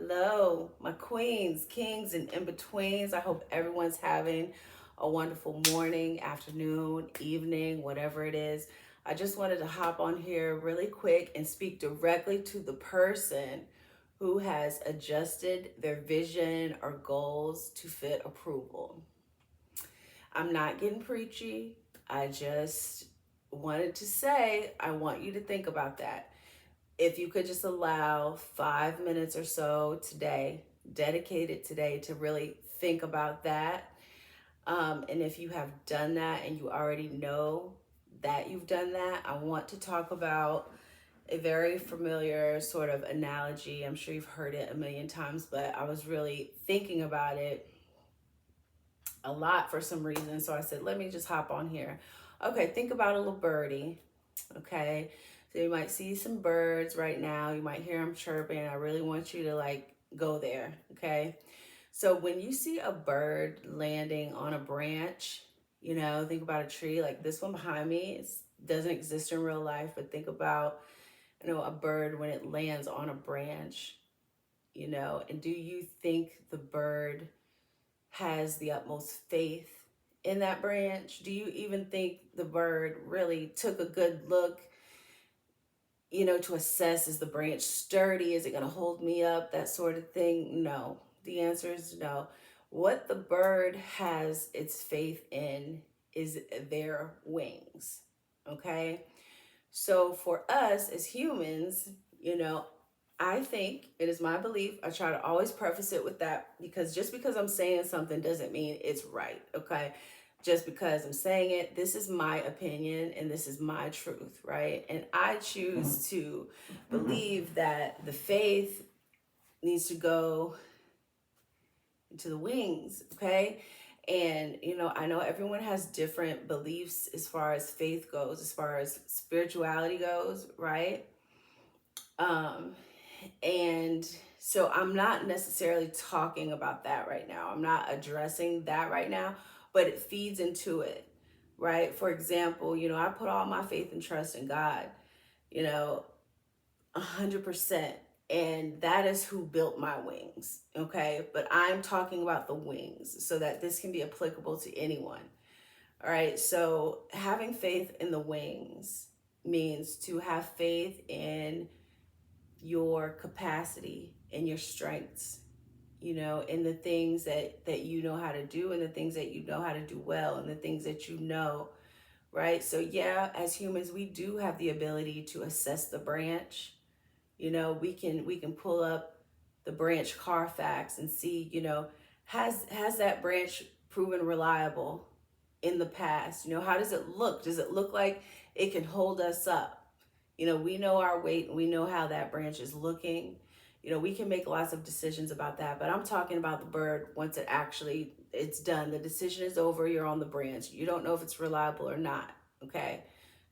Hello, my queens, kings, and in-betweens. I hope everyone's having a wonderful morning, afternoon, evening, whatever it is. I just wanted to hop on here really quick and speak directly to the person who has adjusted their vision or goals to fit approval. I'm not getting preachy. I just wanted to say, I want you to think about that. If you could just allow 5 minutes or so today, dedicated today, to really think about that. And if you have done that and you already know that you've done that, I want to talk about a very familiar sort of analogy. I'm sure you've heard it a million times, but I was really thinking about it a lot for some reason. So I said, let me just hop on here. Okay, think about a little birdie. Okay, so you might see some birds right now. You might hear them chirping. I really want you to like go there. Okay, so when you see a bird landing on a branch, think about a tree like this one behind me. It doesn't exist in real life, but think about, a bird when it lands on a branch, and do you think the bird has the utmost faith in that branch? Do you even think the bird really took a good look, to assess, is the branch sturdy? Is it going to hold me up? That sort of thing? No. The answer is no. What the bird has its faith in is their wings. Okay? So for us as humans, I think it is my belief. I try to always preface it with that, because just because I'm saying something doesn't mean it's right. Okay. Just because I'm saying it, this is my opinion and this is my truth, right? And I choose to believe that the faith needs to go into the wings, okay? And, I know everyone has different beliefs as far as faith goes, as far as spirituality goes, right? Um, and so I'm not necessarily talking about that right now. I'm not addressing that right now, but it feeds into it, right? For example, I put all my faith and trust in God, you know, 100%. And that is who built my wings, okay? But I'm talking about the wings so that this can be applicable to anyone. All right, so having faith in the wings means to have faith in your capacity and your strengths, in the things that you know how to do, and the things that you know how to do well, and the things that right? So yeah, as humans, we do have the ability to assess the branch. We can pull up the branch Carfax and see, has that branch proven reliable in the past? How does it look? Does it look like it can hold us up? We know our weight and we know how that branch is looking. We can make lots of decisions about that, but I'm talking about the bird. Once it's done, the decision is over, you're on the branch. You don't know if it's reliable or not, okay?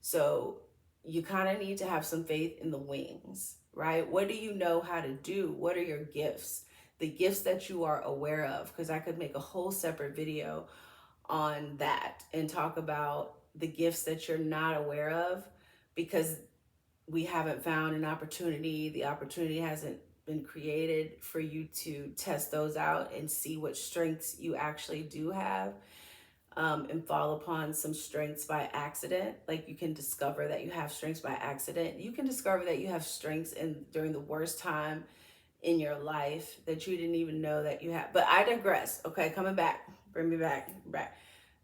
So you kind of need to have some faith in the wings, right? What do you know how to do? What are your gifts? The gifts that you are aware of, because I could make a whole separate video on that and talk about the gifts that you're not aware of, because we haven't found an opportunity. The opportunity hasn't been created for you to test those out and see what strengths you actually do have, and fall upon some strengths by accident. Like, you can discover that you have strengths by accident. You can discover that you have strengths during the worst time in your life that you didn't even know that you have. But I digress. Okay, coming back, bring me back.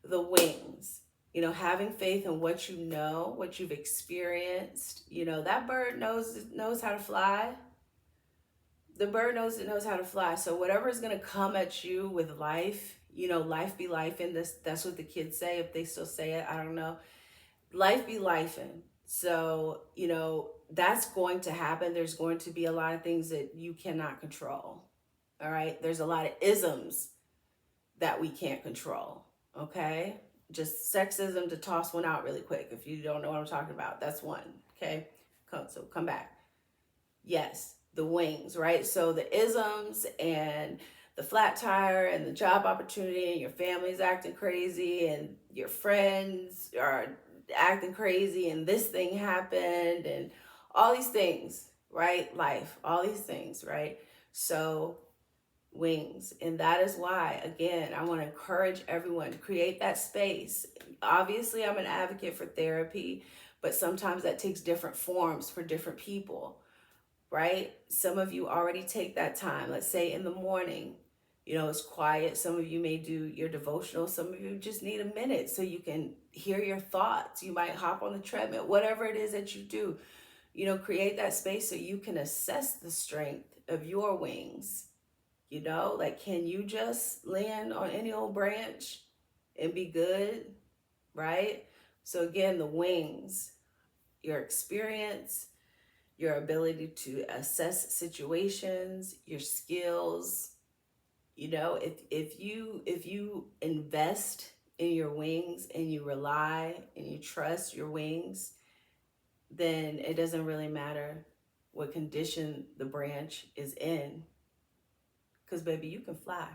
The wings. Having faith in what you know, what you've experienced. That bird knows how to fly. The bird knows how to fly. So whatever is going to come at you with life, life be life in this. That's what the kids say, if they still say it. I don't know. Life be life in. So, that's going to happen. There's going to be a lot of things that you cannot control. All right. There's a lot of isms that we can't control. Okay. Just sexism, to toss one out really quick. If you don't know what I'm talking about, that's one. Okay. So come back. Yes, the wings, right? So the isms and the flat tire and the job opportunity, and your family's acting crazy and your friends are acting crazy and this thing happened and all these things, right? Life, all these things, right? So wings. And that is why, again, I want to encourage everyone to create that space. Obviously, I'm an advocate for therapy, but sometimes that takes different forms for different people, right? Some of you already take that time. Let's say in the morning, it's quiet. Some of you may do your devotional. Some of you just need a minute so you can hear your thoughts. You might hop on the treadmill, whatever it is that you do, create that space so you can assess the strength of your wings. Like, can you just land on any old branch and be good, right? So again, the wings, your experience, your ability to assess situations, your skills. If you invest in your wings and you rely and you trust your wings, then it doesn't really matter what condition the branch is in, because baby, you can fly.